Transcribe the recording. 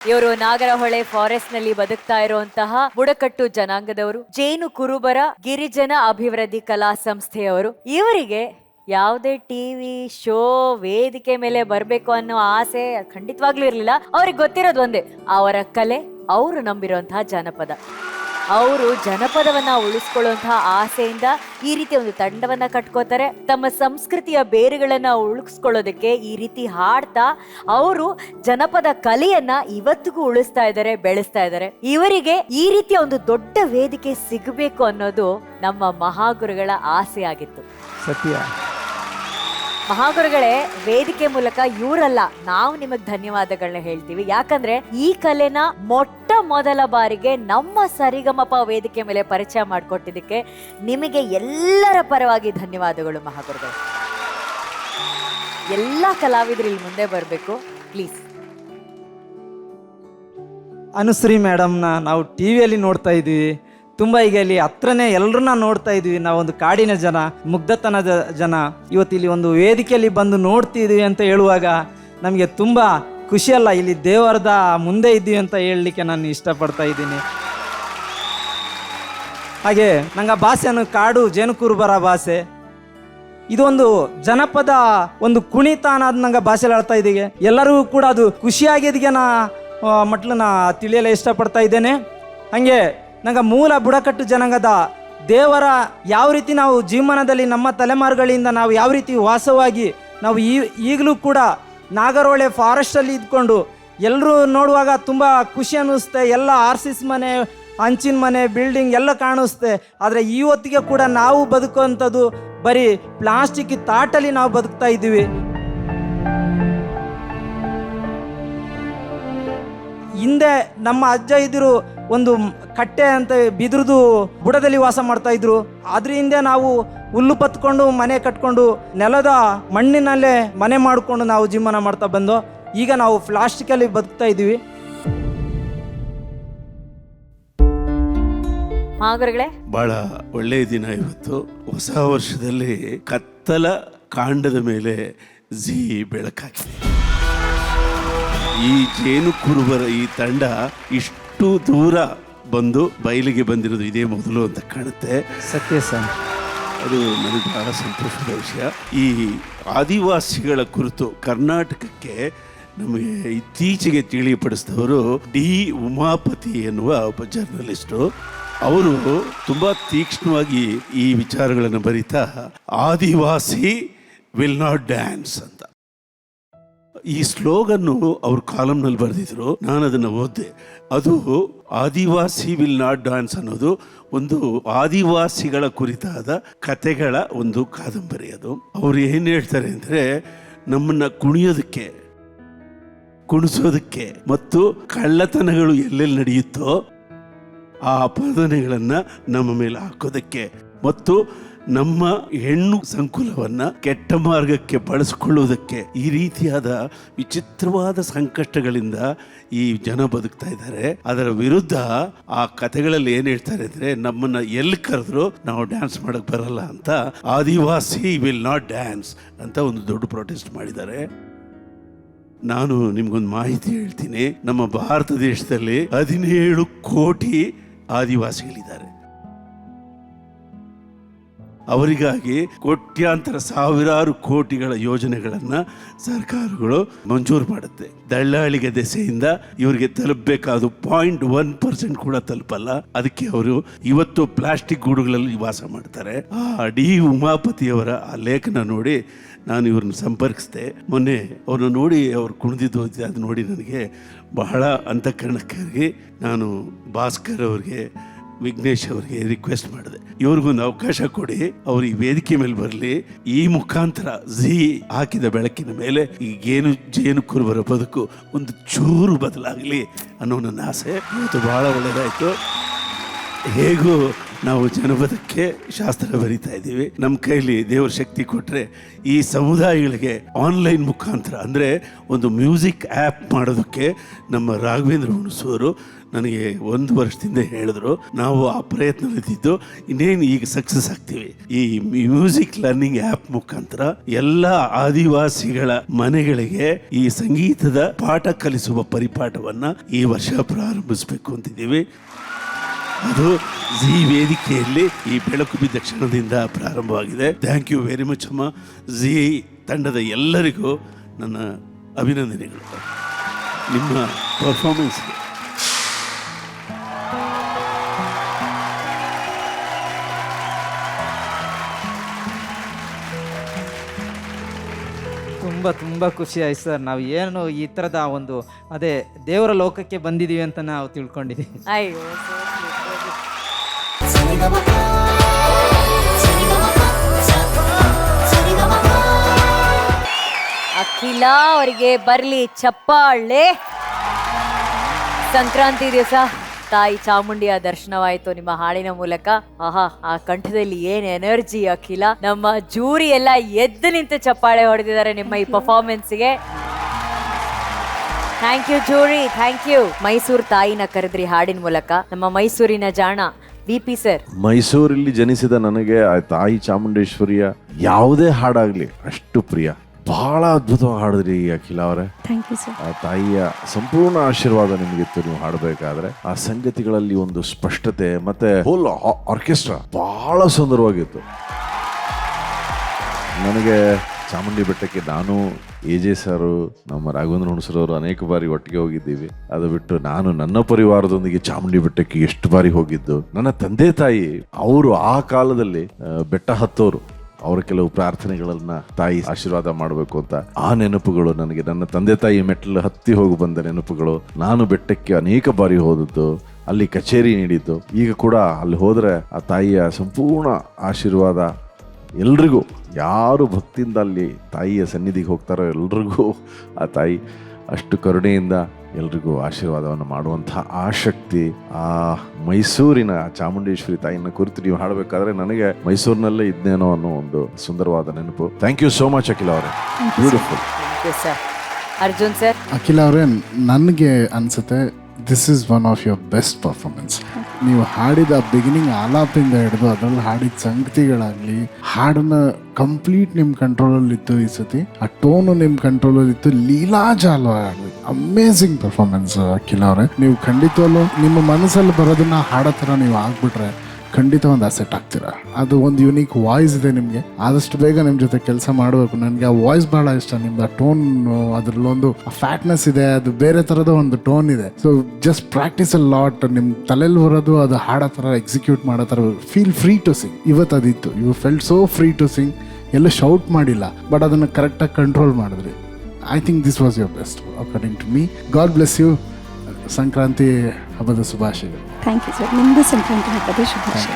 ಇವರು ನಾಗರಹೊಳೆ ಫಾರೆಸ್ಟ್ ನಲ್ಲಿ ಬದುಕ್ತಾ ಇರುವಂತಹ ಬುಡಕಟ್ಟು ಜನಾಂಗದವರು, ಜೇನು ಕುರುಬರ ಗಿರಿಜನ ಅಭಿವೃದ್ಧಿ ಕಲಾ ಸಂಸ್ಥೆಯವರು. ಇವರಿಗೆ ಯಾವುದೇ ಟಿವಿ ಶೋ ವೇದಿಕೆ ಮೇಲೆ ಬರ್ಬೇಕು ಅನ್ನೋ ಆಸೆ ಖಂಡಿತವಾಗ್ಲೂ ಇರ್ಲಿಲ್ಲ. ಅವ್ರಿಗೆ ಗೊತ್ತಿರೋದು ಒಂದೇ, ಅವರ ಕಲೆ, ಅವರು ನಂಬಿರುವಂತಹ ಜನಪದ. ಅವರು ಜನಪದವನ್ನ ಉಳಿಸ್ಕೊಳ್ಳುವಂತಹ ಆಸೆಯಿಂದ ಈ ರೀತಿ ಒಂದು ತಂಡವನ್ನ ಕಟ್ಕೋತಾರೆ. ತಮ್ಮ ಸಂಸ್ಕೃತಿಯ ಬೇರುಗಳನ್ನ ಉಳಿಸ್ಕೊಳ್ಳೋದಕ್ಕೆ ಈ ರೀತಿ ಹಾಡ್ತಾ ಅವರು ಜನಪದ ಕಲೆಯನ್ನ ಇವತ್ತಿಗೂ ಉಳಿಸ್ತಾ ಇದ್ದಾರೆ, ಬೆಳೆಸ್ತಾ ಇದ್ದಾರೆ. ಇವರಿಗೆ ಈ ರೀತಿಯ ಒಂದು ದೊಡ್ಡ ವೇದಿಕೆ ಸಿಗಬೇಕು ಅನ್ನೋದು ನಮ್ಮ ಮಹಾಗುರುಗಳ ಆಸೆ ಆಗಿತ್ತು. ಸತ್ಯ. ಮಹಾಗುರುಗಳೇ, ವೇದಿಕೆ ಮೂಲಕ ಇವರಲ್ಲ, ನಾವು ನಿಮಗ್ ಧನ್ಯವಾದಗಳನ್ನ ಹೇಳ್ತೀವಿ. ಯಾಕಂದ್ರೆ ಈ ಕಲೆನ ಮೊಟ್ಟ ಮೊದಲ ಬಾರಿಗೆ ನಮ್ಮ ಸರಿಗಮಪ ವೇದಿಕೆ ಮೇಲೆ ಪರಿಚಯ ಮಾಡಿಕೊಟ್ಟಿದ್ದಕ್ಕೆ ನಿಮಗೆ ಎಲ್ಲರ ಪರವಾಗಿ ಧನ್ಯವಾದಗಳು ಮಹಾಗುರುಗಳು. ಎಲ್ಲ ಕಲಾವಿದರು ಇಲ್ಲಿ ಮುಂದೆ ಬರಬೇಕು ಪ್ಲೀಸ್. ಅನುಶ್ರೀ ಮೇಡಮ್ನ ನಾವು ಟಿವಿಯಲ್ಲಿ ನೋಡ್ತಾ ಇದ್ವಿ, ತುಂಬ ಈಗ ಇಲ್ಲಿ ಹತ್ರನೇ ಎಲ್ಲರನ್ನ ನೋಡ್ತಾ ಇದ್ವಿ. ನಾವೊಂದು ಕಾಡಿನ ಜನ, ಮುಗ್ಧತನದ ಜನ, ಇವತ್ತು ಇಲ್ಲಿ ಒಂದು ವೇದಿಕೆಯಲ್ಲಿ ಬಂದು ನೋಡ್ತಿದ್ವಿ ಅಂತ ಹೇಳುವಾಗ ನಮಗೆ ತುಂಬ ಖುಷಿಯಲ್ಲ. ಇಲ್ಲಿ ದೇವರದ ಮುಂದೆ ಇದ್ದೀವಿ ಅಂತ ಹೇಳಲಿಕ್ಕೆ ನಾನು ಇಷ್ಟಪಡ್ತಾ ಇದ್ದೀನಿ. ಹಾಗೆ ನಂಗೆ ಆ ಭಾಷೆಯನ್ನು ಕಾಡು ಜೇನುಕುರುಬರ ಭಾಷೆ, ಇದೊಂದು ಜನಪದ ಒಂದು ಕುಣಿತ ಅನ್ನೋದು ನಂಗೆ ಭಾಷೆಯಲ್ಲಿ ಆಡ್ತಾ ಇದ್ದೀಗೆ. ಎಲ್ಲರಿಗೂ ಕೂಡ ಅದು ಖುಷಿಯಾಗಿದ್ದಕ್ಕೆ ನಾ ಮಟ್ಲನ್ನ ತಿಳಿಯಲು ಇಷ್ಟಪಡ್ತಾ ಇದ್ದೇನೆ. ಹಾಗೆ ನಂಗೆ ಮೂಲ ಬುಡಕಟ್ಟು ಜನಾಂಗದ ದೇವರ ಯಾವ ರೀತಿ ನಾವು ಜೀವನದಲ್ಲಿ ನಮ್ಮ ತಲೆಮಾರುಗಳಿಂದ ನಾವು ಯಾವ ರೀತಿ ವಾಸವಾಗಿ ನಾವು ಈಗಲೂ ಕೂಡ ನಾಗರಹೊಳೆ ಫಾರೆಸ್ಟಲ್ಲಿ ಇದ್ಕೊಂಡು ಎಲ್ಲರೂ ನೋಡುವಾಗ ತುಂಬ ಖುಷಿ ಅನ್ನಿಸುತ್ತೆ. ಎಲ್ಲ ಆರ್ಸಿಸ್ ಮನೆ, ಹಂಚಿನ ಮನೆ, ಬಿಲ್ಡಿಂಗ್ ಎಲ್ಲ ಕಾಣಿಸುತ್ತೆ. ಆದರೆ ಇವತ್ತಿಗೆ ಕೂಡ ನಾವು ಬದುಕುವಂಥದ್ದು ಬರೀ ಪ್ಲಾಸ್ಟಿಕ್ ತಾಟಲ್ಲಿ ನಾವು ಬದುಕ್ತಾ ಇದ್ದೀವಿ. ಹಿಂದೆ ನಮ್ಮ ಅಜ್ಜ ಇದ್ರು ಒಂದು ಕಟ್ಟೆ ಅಂತ ಬಿದ್ರದು ಬುಡದಲ್ಲಿ ವಾಸ ಮಾಡ್ತಾ ಇದ್ರು. ಅದ್ರ ಹಿಂದೆ ನಾವು ಹುಲ್ಲು ಪತ್ಕೊಂಡು ಮನೆ ಕಟ್ಕೊಂಡು ನೆಲದ ಮಣ್ಣಿನಲ್ಲೇ ಮನೆ ಮಾಡಿಕೊಂಡು ನಾವು ಜೀವನ ಮಾಡ್ತಾ ಬಂದು ಈಗ ನಾವು ಪ್ಲಾಸ್ಟಿಕಲ್ಲಿ ಬದುಕ್ತಾ ಇದ್ದೀವಿ. ಬಹಳ ಒಳ್ಳೆಯ ದಿನ ಇವತ್ತು. ಹೊಸ ವರ್ಷದಲ್ಲಿ ಕತ್ತಲ ಕಾಂಡದ ಮೇಲೆ ಝೀ ಬೆಳಕಾಗಿದೆ. ಈ ಜೇನು ಕುರುಬರ ಈ ತಂಡ ಇಷ್ಟು ದೂರ ಬಂದು ಬಯಲಿಗೆ ಬಂದಿರೋದು ಇದೇ ಮೊದಲು ಅಂತ ಕಾಣುತ್ತೆ. ಸತ್ಯ ಸರ್, ಅದು ನನಗೆ ಬಹಳ ಸಂತೋಷದ ವಿಷಯ. ಈ ಆದಿವಾಸಿಗಳ ಕುರಿತು ಕರ್ನಾಟಕಕ್ಕೆ ನಮಗೆ ಇತ್ತೀಚೆಗೆ ತಿಳಿಯಪಡಿಸಿದವರು ಡಿ ಉಮಾಪತಿ ಎನ್ನುವ ಒಬ್ಬ ಜರ್ನಲಿಸ್ಟು. ಅವರು ತುಂಬ ತೀಕ್ಷ್ಣವಾಗಿ ಈ ವಿಚಾರಗಳನ್ನು ಬರೀತಾ ಆದಿವಾಸಿ ವಿಲ್ ನಾಟ್ ಡ್ಯಾನ್ಸ್ ಅಂತ ಈ ಸ್ಲೋಗನ್ನು ಅವ್ರ ಕಾಲಮ್ನಲ್ಲಿ ಬರೆದಿದ್ರು. ನಾನು ಅದನ್ನು ಓದಿದೆ. ಅದು ಆದಿವಾಸಿ ವಿಲ್ ನಾಟ್ ಡ್ಯಾನ್ಸ್ ಅನ್ನೋದು ಒಂದು ಆದಿವಾಸಿಗಳ ಕುರಿತಾದ ಕತೆಗಳ ಒಂದು ಕಾದಂಬರಿ. ಅದು ಅವ್ರು ಏನು ಹೇಳ್ತಾರೆ ಅಂದರೆ, ನಮ್ಮನ್ನು ಕುಣಿಯೋದಕ್ಕೆ, ಕುಣಿಸೋದಕ್ಕೆ ಮತ್ತು ಕಳ್ಳತನಗಳು ಎಲ್ಲೆಲ್ಲಿ ನಡೆಯುತ್ತೋ ಆ ಅಪಾದನೆಗಳನ್ನು ನಮ್ಮ ಮೇಲೆ ಹಾಕೋದಕ್ಕೆ ಮತ್ತು ನಮ್ಮ ಹೆಣ್ಣು ಸಂಕುಲವನ್ನು ಕೆಟ್ಟ ಮಾರ್ಗಕ್ಕೆ ಬಳಸಿಕೊಳ್ಳುವುದಕ್ಕೆ ಈ ರೀತಿಯಾದ ವಿಚಿತ್ರವಾದ ಸಂಕಷ್ಟಗಳಿಂದ ಈ ಜನ ಬದುಕ್ತಾ ಇದ್ದಾರೆ. ಅದರ ವಿರುದ್ಧ ಆ ಕಥೆಗಳಲ್ಲಿ ಏನು ಹೇಳ್ತಾರೆ ಅಂದರೆ, ನಮ್ಮನ್ನು ಎಲ್ಲಿ ಕರೆದ್ರು ನಾವು ಡ್ಯಾನ್ಸ್ ಮಾಡಕ್ಕೆ ಬರಲ್ಲ ಅಂತ ಆದಿವಾಸಿ ವಿಲ್ ನಾಟ್ ಡ್ಯಾನ್ಸ್ ಅಂತ ಒಂದು ದೊಡ್ಡ ಪ್ರೊಟೆಸ್ಟ್ ಮಾಡಿದ್ದಾರೆ. ನಾನು ನಿಮ್ಗೊಂದು ಮಾಹಿತಿ ಹೇಳ್ತೀನಿ. ನಮ್ಮ ಭಾರತ ದೇಶದಲ್ಲಿ 17 ಕೋಟಿ ಆದಿವಾಸಿಗಳಿದ್ದಾರೆ. ಅವರಿಗಾಗಿ ಕೋಟ್ಯಾಂತರ ಸಾವಿರಾರು ಕೋಟಿಗಳ ಯೋಜನೆಗಳನ್ನು ಸರ್ಕಾರಗಳು ಮಂಜೂರು ಮಾಡುತ್ತೆ. ದಳ್ಳಾಳಿಗೆ ದೆಸೆಯಿಂದ ಇವರಿಗೆ ತಲುಪಬೇಕಾದ 0.1% ಕೂಡ ತಲುಪಲ್ಲ. ಅದಕ್ಕೆ ಅವರು ಇವತ್ತು ಪ್ಲಾಸ್ಟಿಕ್ ಗೂಡುಗಳಲ್ಲಿ ವಾಸ ಮಾಡ್ತಾರೆ. ಆ ಡಿ ಉಮಾಪತಿಯವರ ಆ ಲೇಖನ ನೋಡಿ ನಾನು ಇವ್ರನ್ನ ಸಂಪರ್ಕಿಸಿದೆ. ಮೊನ್ನೆ ಅವ್ರನ್ನ ನೋಡಿ ಅವ್ರು ಕುಣಿದಿದ್ದು ಅದು ನೋಡಿ ನನಗೆ ಬಹಳ ಅಂತಃಕರಣಕ್ಕಾಗಿ ನಾನು ಭಾಸ್ಕರ್ ಅವ್ರಿಗೆ, ವಿಘ್ನೇಶ್ ಅವರಿಗೆ ರಿಕ್ವೆಸ್ಟ್ ಮಾಡಿದೆ, ಇವ್ರಿಗೊಂದು ಅವಕಾಶ ಕೊಡಿ, ಅವ್ರು ಈ ವೇದಿಕೆ ಮೇಲೆ ಬರಲಿ. ಈ ಮುಖಾಂತರ ಝೀ ಹಾಕಿದ ಬೆಳಕಿನ ಮೇಲೆ ಈಗೇನು ಜೇನು ಕುರುಬರ ಬದುಕು ಒಂದು ಚೂರು ಬದಲಾಗಲಿ ಅನ್ನೋ ನನ್ನ ಆಸೆ. ಇವತ್ತು ಬಹಳ ಒಳ್ಳೆಯದಾಯಿತು. ಹೇಗೂ ನಾವು ಜನಪದಕ್ಕೆ ಶಾಸ್ತ್ರ ಬರಿತಾ ಇದ್ದೀವಿ. ನಮ್ಮ ಕೈಲಿ ದೇವ್ರ ಶಕ್ತಿ ಕೊಟ್ಟರೆ ಈ ಸಮುದಾಯಗಳಿಗೆ ಆನ್ಲೈನ್ ಮುಖಾಂತರ ಅಂದರೆ ಒಂದು ಮ್ಯೂಸಿಕ್ ಆ್ಯಪ್ ಮಾಡೋದಕ್ಕೆ ನಮ್ಮ ರಾಘವೇಂದ್ರ ಹುಣಸೂರು ನನಗೆ 1 ವರ್ಷದಿಂದ ಹೇಳಿದ್ರು. ನಾವು ಆ ಪ್ರಯತ್ನದಲ್ಲಿದ್ದು ಇನ್ನೇನು ಈಗ ಸಕ್ಸಸ್ ಆಗ್ತೀವಿ. ಈ ಮ್ಯೂಸಿಕ್ ಲರ್ನಿಂಗ್ ಆ್ಯಪ್ ಮುಖಾಂತರ ಎಲ್ಲ ಆದಿವಾಸಿಗಳ ಮನೆಗಳಿಗೆ ಈ ಸಂಗೀತದ ಪಾಠ ಕಲಿಸುವ ಪರಿಪಾಠವನ್ನು ಈ ವರ್ಷ ಪ್ರಾರಂಭಿಸಬೇಕು ಅಂತಿದ್ದೀವಿ. ಅದು ಜಿ ವೇದಿಕೆಯಲ್ಲಿ ಈ ಬೆಳಕು ಬಿದ್ದ ಕ್ಷಣದಿಂದ ಪ್ರಾರಂಭವಾಗಿದೆ. ಥ್ಯಾಂಕ್ ಯು ವೆರಿ ಮಚ್ ಅಮ್ಮ. ಜಿ ತಂಡದ ಎಲ್ಲರಿಗೂ ನನ್ನ ಅಭಿನಂದನೆಗಳು ನಿಮ್ಮ ಪರ್ಫಾರ್ಮೆನ್ಸ್ಗೆ. ತುಂಬ ಖುಷಿ ಆಯ್ತು ಸರ್. ನಾವು ಏನು ಈ ಥರದ ಒಂದು ಅದೇ ದೇವರ ಲೋಕಕ್ಕೆ ಬಂದಿದ್ದೀವಿ ಅಂತ ನಾವು ತಿಳ್ಕೊಂಡಿದ್ದೀವಿ. ಅಯ್ಯೋ ಅಖಿಲ ಅವರಿಗೆ ಬರ್ಲಿ ಚಪ್ಪಾಳೆ. ಸಂಕ್ರಾಂತಿ ದಿವಸ ತಾಯಿ ಚಾಮುಂಡಿಯ ದರ್ಶನವಾಯಿತು ನಿಮ್ಮ ಹಾಡಿನ ಮೂಲಕ. ಆಹಾ, ಆ ಕಂಠದಲ್ಲಿ ಏನ್ ಎನರ್ಜಿ ಅಖಿಲ. ನಮ್ಮ ಜೂರಿ ಎಲ್ಲ ಎದ್ದು ನಿಂತು ಚಪ್ಪಾಳೆ ಹೊಡೆದಿದ್ದಾರೆ ನಿಮ್ಮ ಈ ಪರ್ಫಾರ್ಮೆನ್ಸ್ಗೆ. Thank you jury, thank you. Mysuru ತಾಯಿನ ಕರೆದ್ರಿ ಹಾಡಿನ ಮೂಲಕ. ನಮ್ಮ ಮೈಸೂರಿನ ಜಾಣ VP ಸರ್. ಮೈಸೂರಲ್ಲಿ ಜನಿಸಿದ ನನಗೆ ಆ ತಾಯಿ ಚಾಮುಂಡೇಶ್ವರಿಯ ಯಾವುದೇ ಹಾಡಾಗ್ಲಿ ಅಷ್ಟು ಪ್ರಿಯ. ಬಹಳ ಅದ್ಭುತವಾಗಿ ಹಾಡಿದ್ರಿ ಅಖಿಲ ಅವರೇ. Thank you sir. ಆ ತಾಯಿಯ ಸಂಪೂರ್ಣ ಆಶೀರ್ವಾದ ನಿಮಗಿತ್ತು ನೀವು ಹಾಡಬೇಕಾದ್ರೆ. ಆ ಸಂಗತಿಗಳಲ್ಲಿ ಒಂದು ಸ್ಪಷ್ಟತೆ ಮತ್ತೆ ಹೋಲ್ ಆರ್ಕೆಸ್ಟ್ರಾ ಬಹಳ ಸುಂದರವಾಗಿತ್ತು. ನನಗೆ ಚಾಮುಂಡಿ ಬೆಟ್ಟಕ್ಕೆ ನಾನು AJ ಸರು ನಮ್ಮ ರಾಘವೇಂದ್ರ ಹುಣಸೂರವರು ಅನೇಕ ಬಾರಿ ಒಟ್ಟಿಗೆ ಹೋಗಿದ್ದೀವಿ. ಅದು ಬಿಟ್ಟು ನಾನು ನನ್ನ ಪರಿವಾರದೊಂದಿಗೆ ಚಾಮುಂಡಿ ಬೆಟ್ಟಕ್ಕೆ ಎಷ್ಟು ಬಾರಿ ಹೋಗಿದ್ದು. ನನ್ನ ತಂದೆ ತಾಯಿ ಅವರು ಆ ಕಾಲದಲ್ಲಿ ಬೆಟ್ಟ ಹತ್ತೋರು. ಅವರ ಕೆಲವು ಪ್ರಾರ್ಥನೆಗಳನ್ನ ತಾಯಿ ಆಶೀರ್ವಾದ ಮಾಡಬೇಕು ಅಂತ ಆ ನೆನಪುಗಳು ನನಗೆ. ನನ್ನ ತಂದೆ ತಾಯಿ ಮೆಟ್ಟಲು ಹತ್ತಿ ಹೋಗಿ ಬಂದ ನೆನಪುಗಳು. ನಾನು ಬೆಟ್ಟಕ್ಕೆ ಅನೇಕ ಬಾರಿ ಹೋದದ್ದು, ಅಲ್ಲಿ ಕಚೇರಿ ನೀಡಿದ್ದು. ಈಗ ಕೂಡ ಅಲ್ಲಿ ಹೋದರೆ ಆ ತಾಯಿಯ ಸಂಪೂರ್ಣ ಆಶೀರ್ವಾದ ಎಲ್ರಿಗೂ, ಯಾರು ಭಕ್ತಿಯಿಂದ ಅಲ್ಲಿ ತಾಯಿಯ ಸನ್ನಿಧಿಗೆ ಹೋಗ್ತಾರೋ ಎಲ್ರಿಗೂ ಆ ತಾಯಿ ಅಷ್ಟು ಕರುಣೆಯಿಂದ ಎಲ್ರಿಗೂ ಆಶೀರ್ವಾದವನ್ನು ಮಾಡುವಂತಹ ಆ ಶಕ್ತಿ. ಆ ಮೈಸೂರಿನ ಚಾಮುಂಡೇಶ್ವರಿ ತಾಯಿನ ಕುರಿತು ನೀವು ಹಾಡಬೇಕಾದ್ರೆ ನನಗೆ ಮೈಸೂರಿನಲ್ಲೇ ಇದ್ದೇನೋ ಅನ್ನೋ ಒಂದು ಸುಂದರವಾದ ನೆನಪು. ಥ್ಯಾಂಕ್ ಯು ಸೋ ಮಚ್ ಅಖಿಲ ಅವರೇ. ಬ್ಯೂಟಿಫುಲ್. ಅರ್ಜುನ್ ಸರ್. ಅಖಿಲ ಅವರೇ, ನನಗೆ ಅನ್ಸುತ್ತೆ this is one of your best performance. ನೀವು ಹಾಡಿದ ಬಿಗಿನಿಂಗ್ ಆಲಾಪಿಂದ ಹಿಡಿದು ಅದರಲ್ಲಿ ಹಾಡಿದ ಸಂಗತಿಗಳಾಗಲಿ, ಹಾಡನ್ನ ಕಂಪ್ಲೀಟ್ ನಿಮ್ಮ ಕಂಟ್ರೋಲಲ್ಲಿತ್ತು ಈ ಸತಿ. ಆ ಟೋನು ನಿಮ್ಮ ಕಂಟ್ರೋಲಲ್ಲಿತ್ತು. ಲೀಲಾಜಾಲ ಆಗಲಿ, ಅಮೇಝಿಂಗ್ ಪರ್ಫಾರ್ಮೆನ್ಸ್ ಅಖಿಲ ಅವರೇ. ನೀವು ಖಂಡಿತವಲ್ಲೂ ನಿಮ್ಮ ಮನಸ್ಸಲ್ಲಿ ಬರೋದನ್ನ ಹಾಡೋ ಥರ ನೀವು ಆಗ್ಬಿಟ್ರೆ ಖಂಡಿತ ಒಂದು ಅಸೆಟ್ ಆಗ್ತೀರಾ. ಅದು ಒಂದು ಯುನೀಕ್ ವಾಯ್ಸ್ ಇದೆ ನಿಮಗೆ. ಆದಷ್ಟು ಬೇಗ ನಿಮ್ಮ ಜೊತೆ ಕೆಲಸ ಮಾಡಬೇಕು. ನನಗೆ ಆ ವಾಯ್ಸ್ ಭಾಳ ಇಷ್ಟ. ನಿಮ್ದು ಆ ಟೋನ್, ಅದರಲ್ಲೊಂದು ಫ್ಯಾಟ್ನೆಸ್ ಇದೆ, ಅದು ಬೇರೆ ಥರದ ಒಂದು ಟೋನ್ ಇದೆ. So just practice a lot. ನಿಮ್ಮ ತಲೆಯಲ್ಲಿ ಬರೋದು ಅದು ಹಾಡೋ ಥರ, ಎಕ್ಸಿಕ್ಯೂಟ್ ಮಾಡೋ ಥರ. Feel free to sing. ಇವತ್ತು ಅದಿತ್ತು. You felt so free to sing. ಎಲ್ಲೂ ಶೌಟ್ ಮಾಡಿಲ್ಲ, ಬಟ್ ಅದನ್ನು ಕರೆಕ್ಟಾಗಿ ಕಂಟ್ರೋಲ್ ಮಾಡಿದ್ರಿ. I think this was your best according to me. God bless you. Sankranti ಹಬ್ಬದ ಶುಭಾಶಯಗಳು. Thank you sir. ನಿಮ್ಮದು ಸಂಕ್ರಾಂತಿ ಹಬ್ಬದ ಶುಭಾಶಯ.